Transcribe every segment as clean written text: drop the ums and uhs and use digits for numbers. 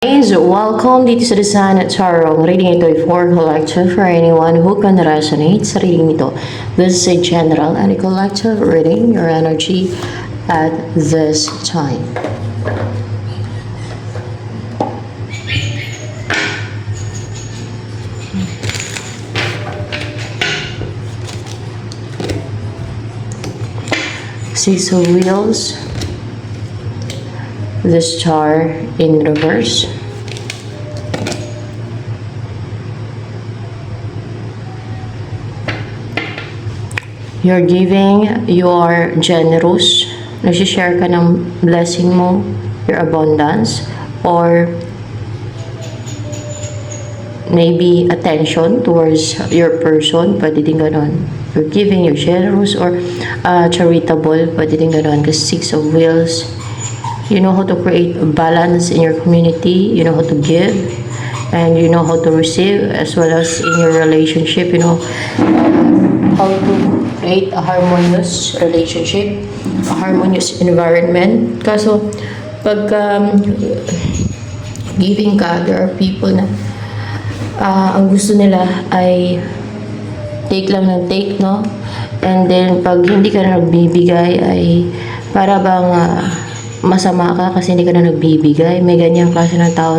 Guys, welcome dito sa Design at Tarot. Reading ito ay for collective for anyone who can resonate sa reading nito. This is a general and a collective reading your energy at this time. Six of Wheels, the Star in reverse, you're giving, you are generous, nagsishare ka ng blessing mo, your abundance, or maybe attention towards your person, pwede din ganon. You're giving, you're generous, or charitable, pwede din ganon. Kasi Six of Wheels, you know how to create balance in your community, you know how to give, and you know how to receive, as well as in your relationship, you know how to create a harmonious relationship, a harmonious environment. Kaso, pag giving ka, there are people na ang gusto nila ay take lang ng take, no? And then, pag hindi ka na nagbibigay, ay para bang masama ka kasi hindi ka na nagbibigay. May ganyang klase ng tao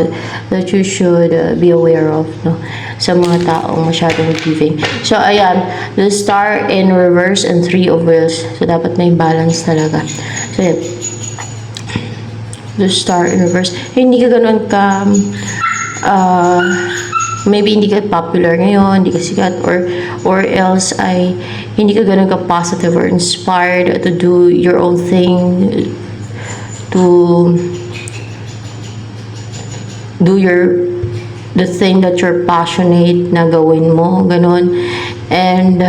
that you should be aware of, no? Sa mga taong masyadong giving. So, ayan, the Star in reverse and Three of Wheels. So, dapat may balance talaga. So, ayan, the Star in reverse. Hindi ka ganun ka maybe hindi ka popular ngayon, hindi ka sikat, or else ay hindi ka ganun ka positive or inspired to do your own thing, to do the thing that you're passionate na gawin mo, ganun. And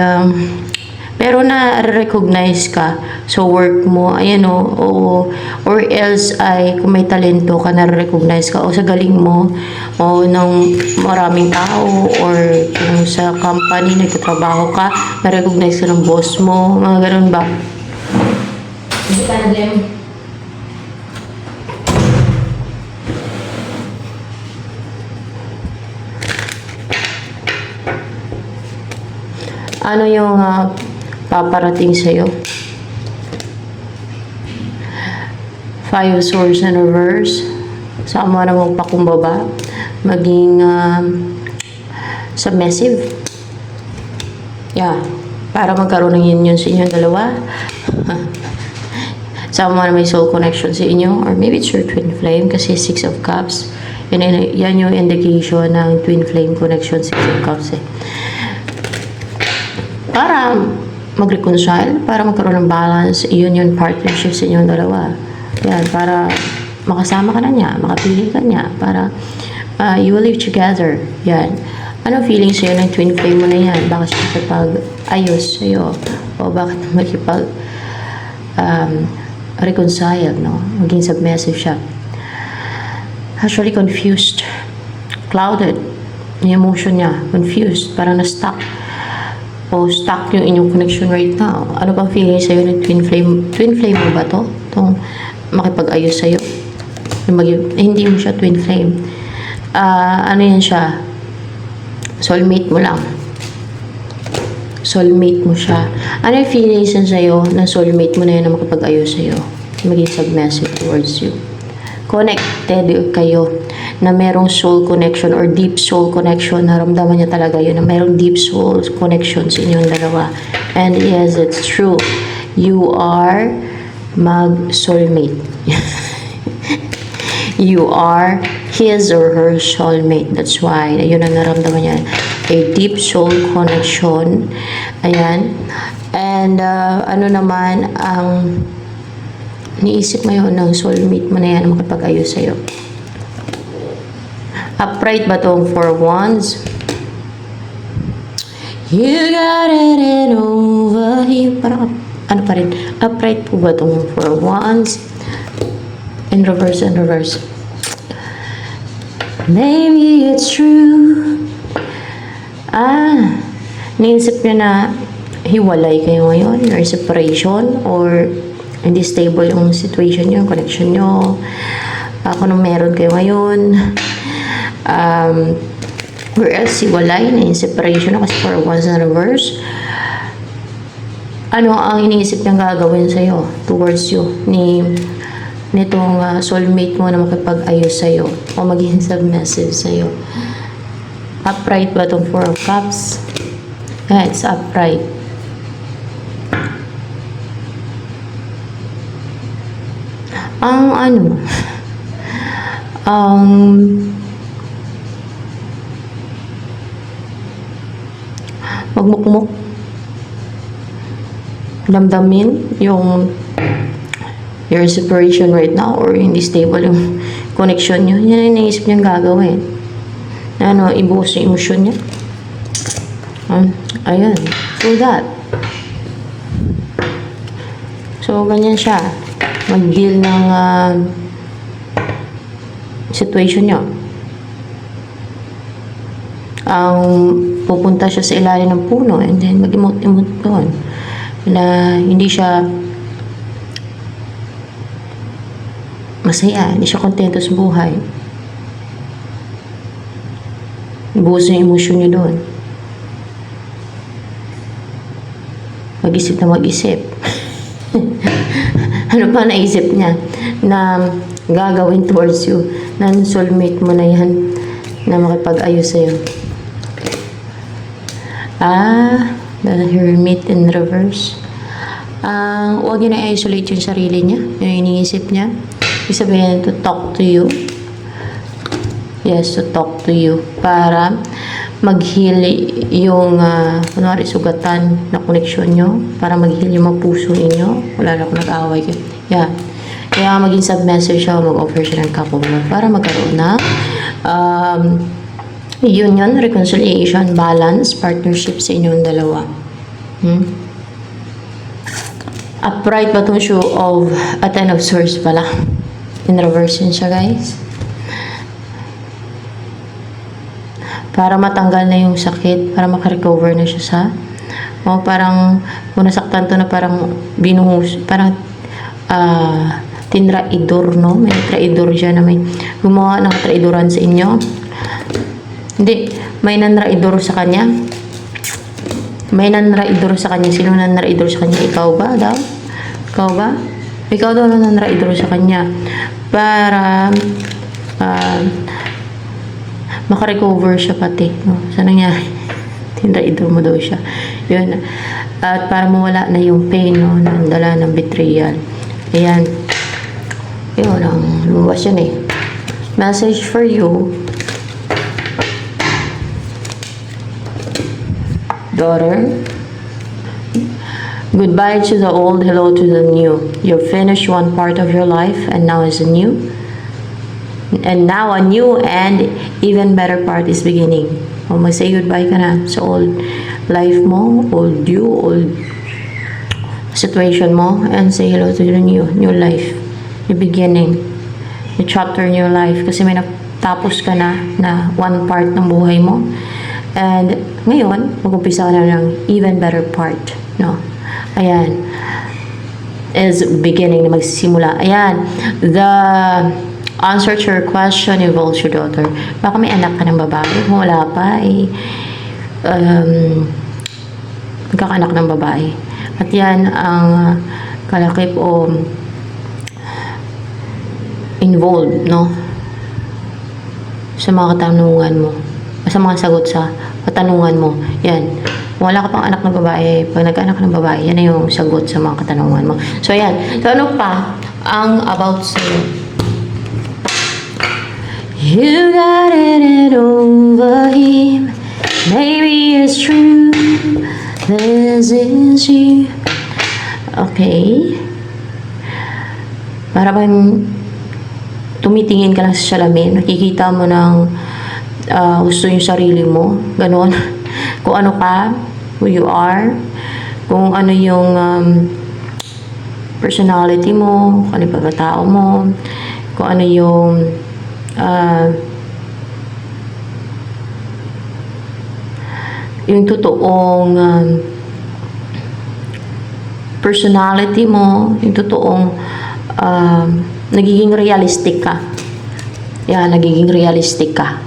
pero na-recognize ka sa work mo, ayan o, or else ay kung may talento ka, na-recognize ka, o sa galing mo, o ng maraming tao, or kung sa company, nagtatrabaho ka, na-recognize ka ng boss mo, mga ganun ba? Ano yung paparating sa'yo? Five of Swords in reverse. Sama na magpakumbaba. Maging submissive. Yeah. Para magkaroon ng union sa inyong dalawa. Sama na may soul connection sa inyo. Or maybe it's your twin flame kasi Six of Cups. Yan yung indication ng twin flame connection, Six of Cups eh. Para mag-reconcile, para magkaroon ng balance, union partnership sa inyong dalawa. Yan, para makasama ka na niya, makapili ka niya, para you will live together. Yan. Ano feeling sa'yo ng twin flame mo na yan? Bakit siya makipag-ayos sa'yo? O bakit makipag-reconcile, no? Maging submissive siya. Actually, confused. Clouded. Yung emotion niya, confused. Parang na-stuck. O stuck yung inyong connection right now. Ano bang feeling sa'yo ng twin flame? Twin flame mo ba to? Itong makipag-ayos sa'yo? Hindi mo siya twin flame. Ano yan siya? Soulmate mo lang. Soulmate mo siya. Ano yung feelings yan sa'yo ng soulmate mo na yan na makipag-ayos sa'yo? Maging submissive towards you. Connected kayo na merong soul connection or deep soul connection. Naramdaman niya talaga yun na merong deep soul connection sa inyong dalawa. And yes, it's true. You are mag-soulmate. You are his or her soulmate. That's why, yun ang naramdaman niya. A deep soul connection. Ayan. And ano naman ang niisip mo yun ng soulmate mo na yan na makapag-ayos sa'yo? Upright ba itong Four Wands? You got it in over here. Parang ano pa rin? Upright po ba itong Four Wands? In reverse and reverse. Maybe it's true. Niisip nyo na hiwalay kayo ngayon, or separation, or hindi stable yung situation nyo, connection nyo. Kung anong meron kayo ngayon. Or else, hiwalay na yung separation na kasi for once in reverse. Ano ang iniisip niyang gagawin sa'yo, towards you, nitong soulmate mo na makipag-ayos sa'yo o maging submissive sa'yo? Upright ba itong 4 of Cups? Yeah, it's upright. Magmukmuk, damdamin yung your separation right now or hindi stable yung connection nyo. Yan ang naisip niyang gagawin. Ibuhos yung emosyon niya. Ayan. So that. So, ganyan siya. Mag-deal ng situation niya. Pupunta siya sa ilalim ng puno and then mag-emote-emote doon. Na hindi siya masaya, hindi siya kontento sa buhay. Buhos yung emosyon niya doon. Mag-isip na mag-isip. Ano pa naisip niya na gagawin towards you? Na soulmate mo na yan na makipag-ayos sa'yo. The Hermit in reverse. Huwag niyo na-isolate yung sarili niya, yung iniisip niya. Ibig sabihin, to talk to you. Yes, to talk to you. Para mag-heal yung, kunwari, sugatan na connection nyo. Para mag-heal yung mga puso ninyo. Wala na kung nag-away kayo. Yeah. Kaya maging submissive siya, mag-offer siya ng cup of love para magkaroon ng union, reconciliation, balance, partnership sa inyong dalawa. Upright ba itong show of a 10 of swords pala? In reverse yun siya, guys. Para matanggal na yung sakit, para makarecover na siya sa parang kung nasaktan to na parang binuhos, parang tinraidor, no? May traidor siya na may gumawa ng traidoran sa inyo. Hindi, may nanraidor sa kanya. May nanraidor sa kanya. Sino nanraidor sa kanya? Ikaw ba daw? Ikaw ba? Ikaw daw na nanraidor sa kanya. Para makarecover siya pati. No? Saan nangyari? Tinraidor mo daw siya. Yun. At para mawala na yung pain, no? Nandala ng betrayal. Ayan. Yun, ang luwas yun eh. Message for you. Daughter, goodbye to the old, hello to the new. You've finished one part of your life and now is a new. And now a new and even better part is beginning. Mag-say goodbye ka na sa old life mo, old you, old situation mo, and say hello to the new life. New beginning. New chapter in your life. Kasi may natapos ka na one part ng buhay mo. And ngayon, mag-umpisa ka na ng even better part, no? Ayan. Is beginning na magsisimula. Ayan. The answer to your question involves your daughter. Baka may anak ka ng babae. Kung wala pa, magkakaanak ng babae. At yan ang kalakip o involved, no? Sa mga katanungan mo. Sa mga sagot sa katanungan mo. Yan. Kung wala ka pang anak ng babae, pag nagkaanak ka ng babae, yan na yung sagot sa mga katanungan mo. So, yan. So, ano pa ang about sa'yo? You got it over him. Maybe it's true. This is you. Okay. Para bang tumitingin ka lang sa salamin, nakikita mo ng gusto yung sarili mo, ganon. Kung ano ka, who you are, kung ano yung personality mo, kung ano yung pagkatao mo, kung ano yung totoong personality mo, yung totoong nagiging realistic ka Yan, nagiging realistic ka.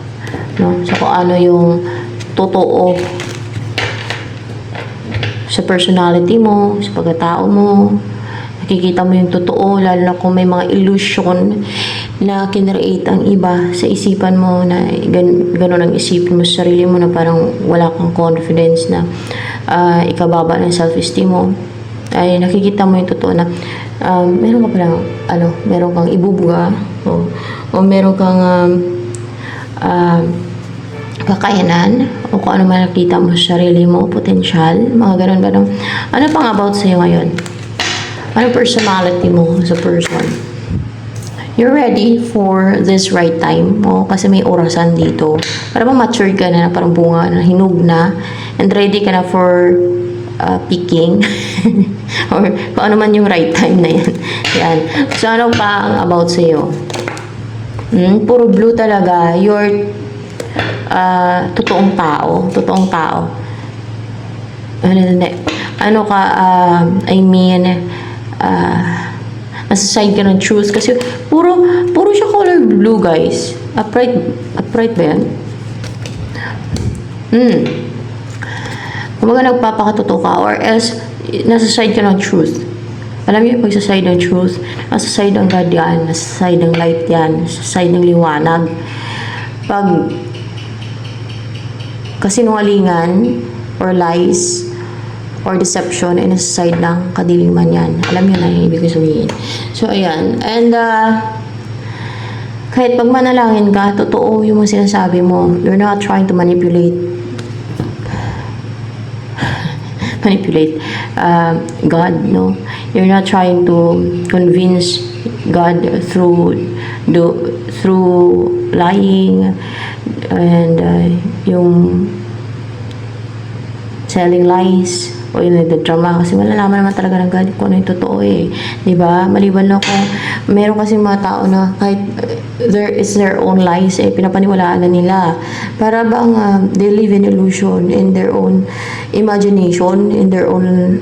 No? So, kung ano yung totoo sa personality mo, sa pagkatao mo, nakikita mo yung totoo, lalo na kung may mga illusion na kinreate ang iba sa isipan mo, na gano'n ang isipin mo sa sarili mo, na parang wala kang confidence, na ikababa ng self-esteem mo, ay nakikita mo yung totoo na meron ka palang, meron kang ibubuga, o meron kang kakayanan, o kung ano man nakita mo sa sarili mo, potential, mga ganun. Ano pang about sa'yo ngayon? Ano personality mo as a person? You're ready for this right time. Kasi may orasan dito. Para bang matured ka na, parang bunga na, hinug na, and ready ka na for picking. Or kung ano man yung right time na yan. Yan. So, ano pa ang about sa'yo? Puro blue talaga. You're totoong tao. Totoong tao. Ano ka, nasa side ka ng truth, kasi puro siya color blue, guys. Upright ba yan? Kumbaga nagpapakatotoo ka, or else nasa side ka ng truth. Alam niyo, pag sa side ng truth, nasa side ng God yan, nasa side ng light yan, nasa side ng liwanag. Pag kasinungalingan or lies or deception ay nasa side ng kadiliman yan. Alam niyo na yung ibig sabihin. So, ayan. And, kahit pag manalangin ka, totoo yung mga sinasabi mo. You're not trying to manipulate God, no? You're not trying to convince God through lying and yung selling lies o yung nagdrama, kasi malalaman naman talaga ng God kung ano yung totoo diba? Maliban na kung meron kasi mga tao na kahit there is their own lies, pinapaniwalaan na nila. Para bang they live in illusion, in their own imagination, in their own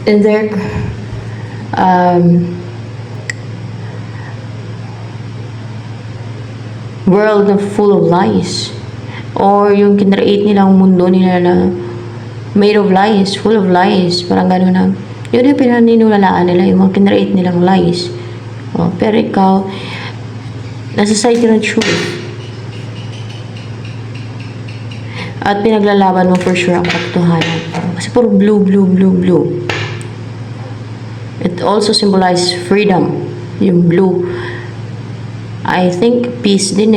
in their world na full of lies, or yung kinreate nilang mundo nila na made of lies, full of lies, parang gano'n na. Yun yung pinaniniwalaan nila, yung mga kinreate nilang lies. Pero ikaw, nasa side ka ng truth. At pinaglalaban mo for sure ang katotohanan. Kasi puro blue, blue, blue, blue. It also symbolizes freedom. Yung blue. I think peace din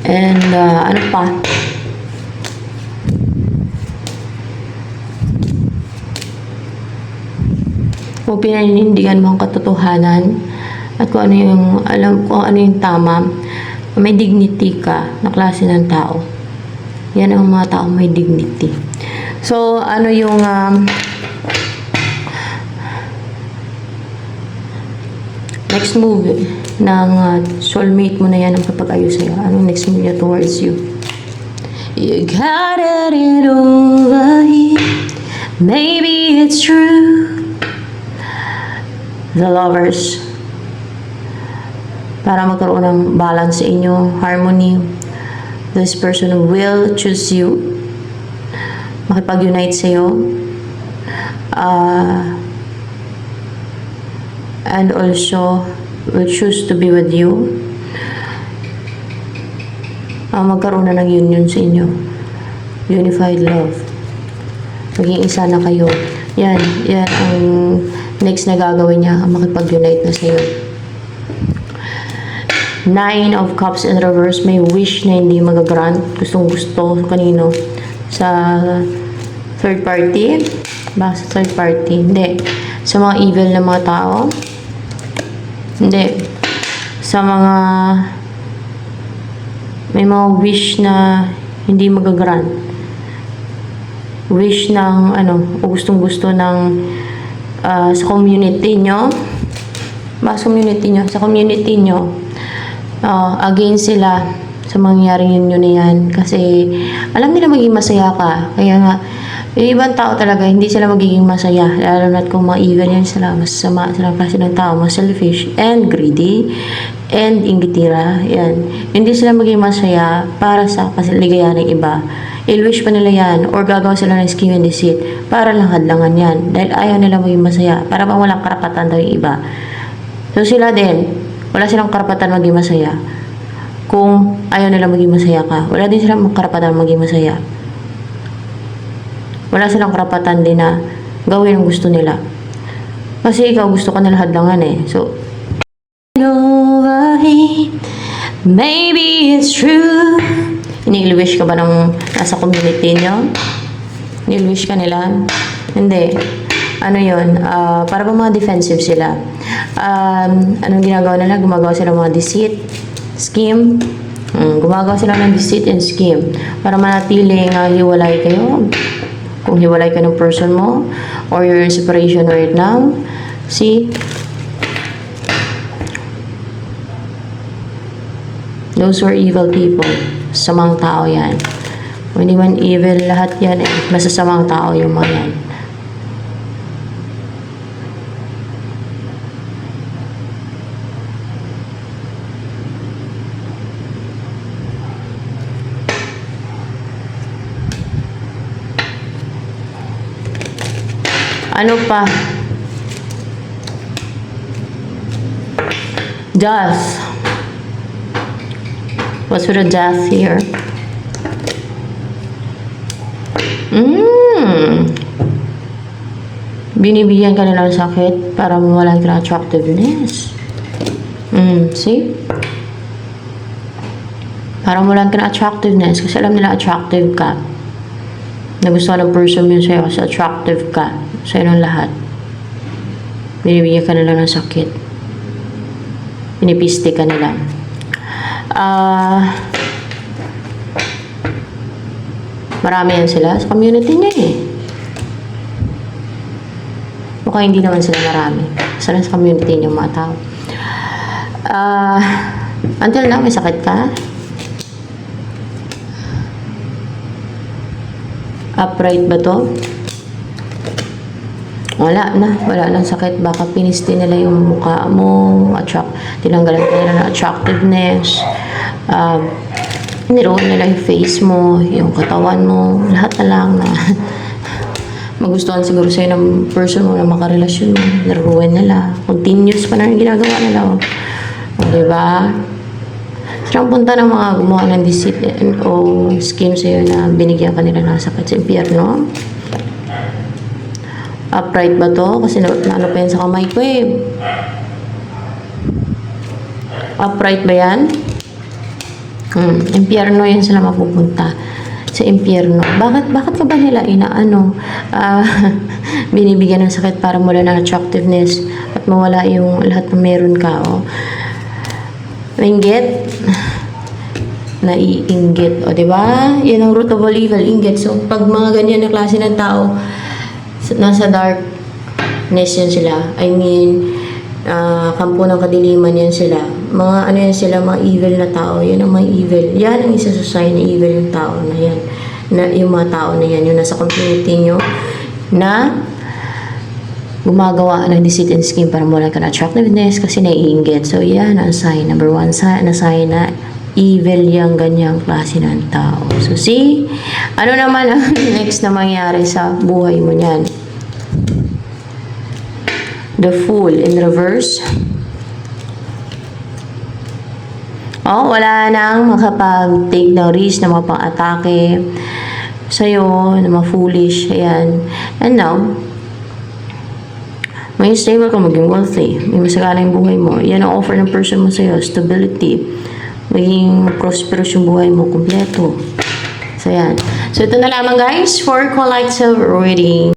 And ano pa? Kung pinanindigan mo ang katotohanan at kung ano yung kung ano yung tama, may dignity ka na klase ng tao. Yan ang mga tao may dignity. So, ano yung next move ng soulmate mo na yan ang papag-ayos sa'yo? Anong next move niya towards you? You got it over here. Maybe it's true. The lovers. Para magkaroon ng balance sa inyo, harmony. This person will choose you. Makipag-unite sa'yo. And also will choose to be with you. Magkaroon na ng union sa inyo. Unified love. Maging isa na kayo. Yan ang next na gagawin niya, makipag-unite na sa'yo. 9 of Cups in reverse, may wish na hindi magagrant. Gustong gusto kanino? Sa third party? Ba, sa third party? Hindi. Sa mga evil na mga tao? Hindi. Sa mga may mga wish na hindi magagrant. Wish ng o gustong gusto ng sa community nyo. Sa community nyo, against sila sa mangyaring yun na yan. Kasi alam nila maging masaya ka. Kaya nga, Yung ibang tao talaga, hindi sila magiging masaya. Lalo na kung mga evil yan sila. Masama silang klase ng tao. Mas selfish and greedy and inggitira. Yan. Hindi sila magiging masaya para sa kasiligaya ng iba. I-wish pa nila yan or gagawa sila ng scheme and deceit para lang hadlangan yan. Dahil ayaw nila maging masaya. Para bang walang karapatan daw yung iba. So sila din, wala silang karapatan maging masaya. Kung ayaw nila maging masaya ka, wala din silang karapatan maging masaya. Wala silang karapatan din na gawin ang gusto nila. Kasi ikaw gusto ka nila hadlangan eh. So, maybe it's true. Ini-wish ka ba ng nasa community nyo? Ini-wish ka nila? Hindi. Ano yun? Para ba mga defensive sila? Anong ginagawa nila? Gumagawa sila mga deceit, scheme. Gumagawa sila ng deceit and scheme para manatiling hiwalay kayo. Kung hiwalay ka ng person mo or you're in separation right now, see? Those were evil people. Samang tao yan. Hindi man evil lahat yan eh. Masasamang tao yung mga yan. Ano pa? Death. What's with the death here? Binibigyan ka nila ng sakit para mawalan ka ng attractiveness. See? Para mawalan ka ng attractiveness kasi alam nila attractive ka. Nagustuhan ng person yun sa'yo kasi attractive ka. Sa'yo ng lahat. Binibigyan ka nila ng sakit. Pinipiste ka nila. Marami yan sila sa community niya eh. Mukhang hindi naman sila marami. Sa community niya mga tao. Until now, may sakit ka? Upright ba to? Wala na. Wala lang sakit. Baka piniste nila yung mukha mo. Tinanggalan ka nila ng attractiveness. Niroon nila yung face mo, yung katawan mo. Lahat na lang na magustuhan siguro sa'yo ng person mo na makarelasyon mo. Niruin nila. Continuous pa na yung ginagawa nila. O, diba? Sarang punta ng mga gumawa ng deceit o scheme sa'yo na binigyan ka nila ng sakit sa impyerno. Upright ba to? Kasi naano pa yan sa kamay ko eh. Upright ba yan? Impyerno yan sila mapupunta. Sa impyerno. Bakit ka ba nila binibigyan ng sakit para mula ng attractiveness at mawala yung lahat na meron ka, oh. Inggit. Naiinggit. O, diba? Yan ang root of all evil, inggit. So, pag mga ganyan na klase ng tao, nasa darkness yan sila. I mean, kampo ng kadiliman yan sila. Mga ano yan sila, mga evil na tao. Yan ang mga evil. Yan ang isa sa sign na evil yung tao na yan. Na, yung mga tao na yan, yung nasa community nyo, na gumagawa ng deceit and scheme para mawala ka ng attractiveness kasi naiinggit. So, yan ang sign. Number one, na sign na evil yung ganyang klase ng tao. So, see? Ano naman ang next na mangyari sa buhay mo niyan? The Fool in reverse. Oh, wala nang makapag-take ng risk na mapang-atake sa'yo, na ma-foolish. Ayan. And now, may stable ka, maging wealthy. May masagana yung buhay mo. Yan ang offer ng person mo sa'yo. Stability. Maging prosperous yung buhay mo. Kompleto. So, yan. So, ito na lamang guys for Collective Reading.